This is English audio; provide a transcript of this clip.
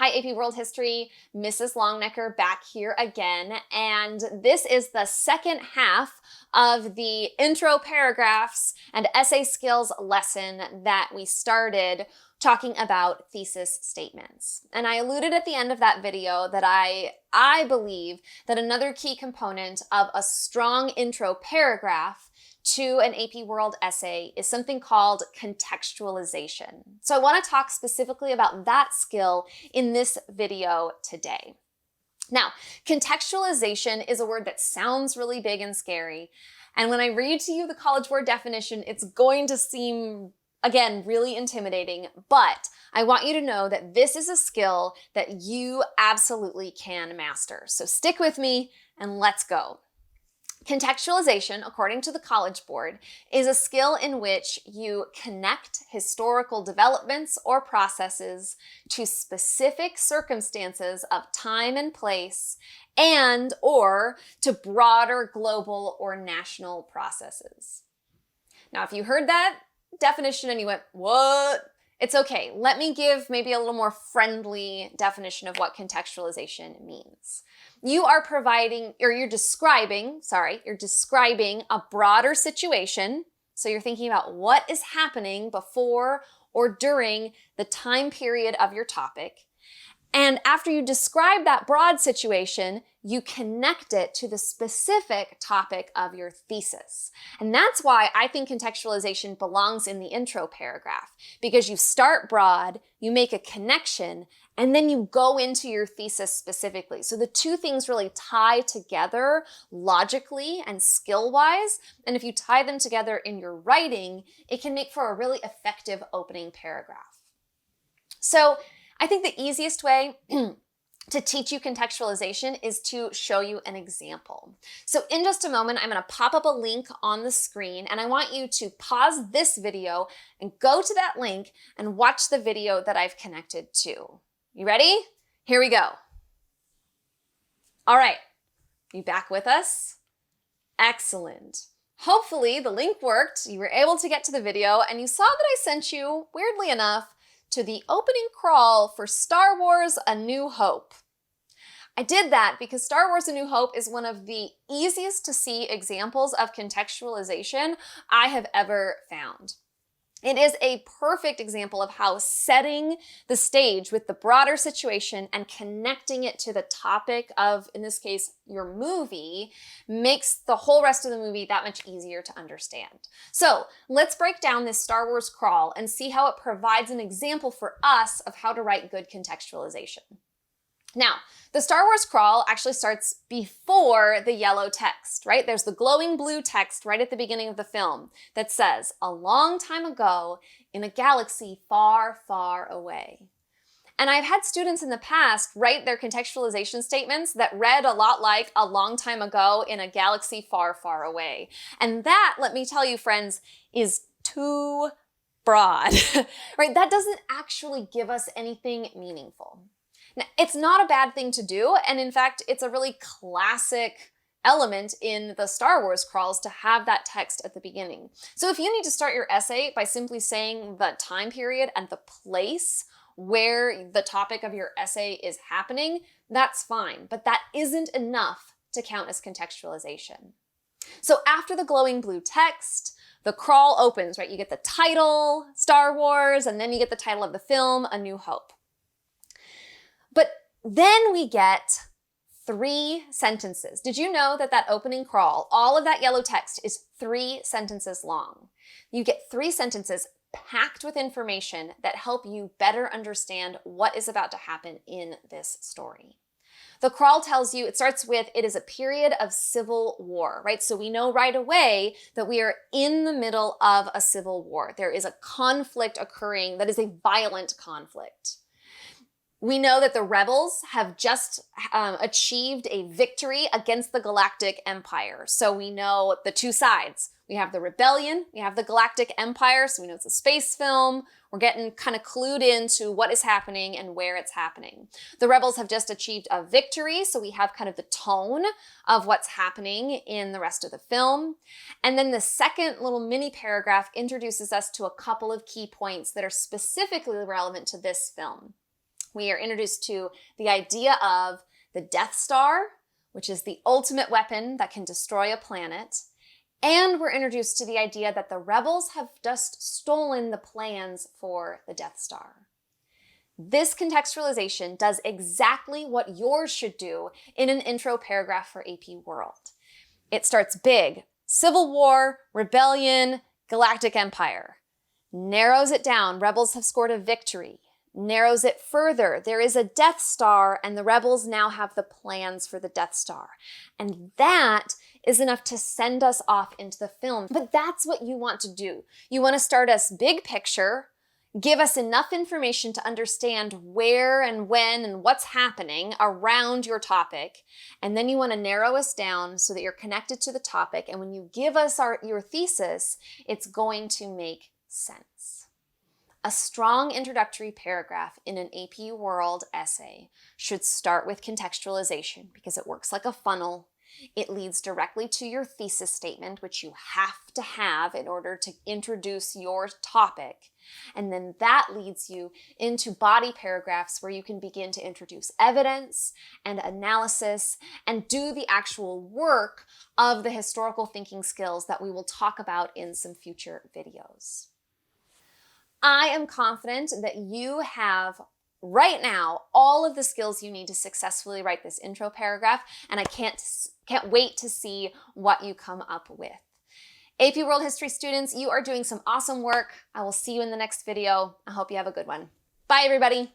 Hi, AP World History, Mrs. Longnecker back here again, and this is the second half of the intro paragraphs and essay skills lesson that we started talking about thesis statements. And I alluded at the end of that video that I believe that another key component of a strong intro paragraph to an AP World essay is something called contextualization. So I want to talk specifically about that skill in this video today. Now, contextualization is a word that sounds really big and scary. And when I read to you the College Board definition, it's going to seem, again, really intimidating, but I want you to know that this is a skill that you absolutely can master. So stick with me and let's go. Contextualization, according to the College Board, is a skill in which you connect historical developments or processes to specific circumstances of time and place and/or to broader global or national processes. Now, if you heard that definition and you went, what? It's okay. Let me give maybe a little more friendly definition of what contextualization means. You're describing a broader situation. So you're thinking about what is happening before or during the time period of your topic. And after you describe that broad situation, you connect it to the specific topic of your thesis. And that's why I think contextualization belongs in the intro paragraph, because you start broad, you make a connection, and then you go into your thesis specifically. So the two things really tie together logically and skill-wise. And if you tie them together in your writing, it can make for a really effective opening paragraph. So I think the easiest way to teach you contextualization is to show you an example. So in just a moment, I'm going to pop up a link on the screen, and I want you to pause this video and go to that link and watch the video that I've connected to. You ready? Here we go. All right, you back with us? Excellent. Hopefully the link worked, you were able to get to the video, and you saw that I sent you, weirdly enough, to the opening crawl for Star Wars: A New Hope. I did that because Star Wars: A New Hope is one of the easiest to see examples of contextualization I have ever found. It is a perfect example of how setting the stage with the broader situation and connecting it to the topic of, in this case, your movie, makes the whole rest of the movie that much easier to understand. So let's break down this Star Wars crawl and see how it provides an example for us of how to write good contextualization. Now, the Star Wars crawl actually starts before the yellow text, right? There's the glowing blue text right at the beginning of the film that says, "A long time ago in a galaxy far, far away." And I've had students in the past write their contextualization statements that read a lot like "a long time ago in a galaxy far, far away." And that, let me tell you, friends, is too broad, right? That doesn't actually give us anything meaningful. Now, it's not a bad thing to do, and in fact, it's a really classic element in the Star Wars crawls to have that text at the beginning. So if you need to start your essay by simply saying the time period and the place where the topic of your essay is happening, that's fine, but that isn't enough to count as contextualization. So after the glowing blue text, the crawl opens, right? You get the title, Star Wars, and then you get the title of the film, A New Hope. But then we get 3 sentences. Did you know that that opening crawl, all of that yellow text, is 3 sentences long? You get 3 sentences packed with information that help you better understand what is about to happen in this story. The crawl tells you, it starts with, it is a period of civil war, right? So we know right away that we are in the middle of a civil war. There is a conflict occurring that is a violent conflict. We know that the rebels have just achieved a victory against the Galactic Empire. So we know the two sides. We have the rebellion, we have the Galactic Empire, so we know it's a space film. We're getting kind of clued into what is happening and where it's happening. The rebels have just achieved a victory, so we have kind of the tone of what's happening in the rest of the film. And then the second little mini paragraph introduces us to a couple of key points that are specifically relevant to this film. We are introduced to the idea of the Death Star, which is the ultimate weapon that can destroy a planet. And we're introduced to the idea that the rebels have just stolen the plans for the Death Star. This contextualization does exactly what yours should do in an intro paragraph for AP World. It starts big: Civil War, Rebellion, Galactic Empire. Narrows it down: rebels have scored a victory. Narrows it further: there is a Death Star and the rebels now have the plans for the Death Star. And that is enough to send us off into the film. But that's what you want to do. You want to start us big picture, give us enough information to understand where and when and what's happening around your topic, and then you want to narrow us down so that you're connected to the topic, and when you give us your thesis, it's going to make sense. A strong introductory paragraph in an AP World essay should start with contextualization because it works like a funnel. It leads directly to your thesis statement, which you have to have in order to introduce your topic. And then that leads you into body paragraphs where you can begin to introduce evidence and analysis and do the actual work of the historical thinking skills that we will talk about in some future videos. I am confident that you have right now all of the skills you need to successfully write this intro paragraph, and I can't wait to see what you come up with. AP World History students, you are doing some awesome work. I will see you in the next video. I hope you have a good one. Bye, everybody.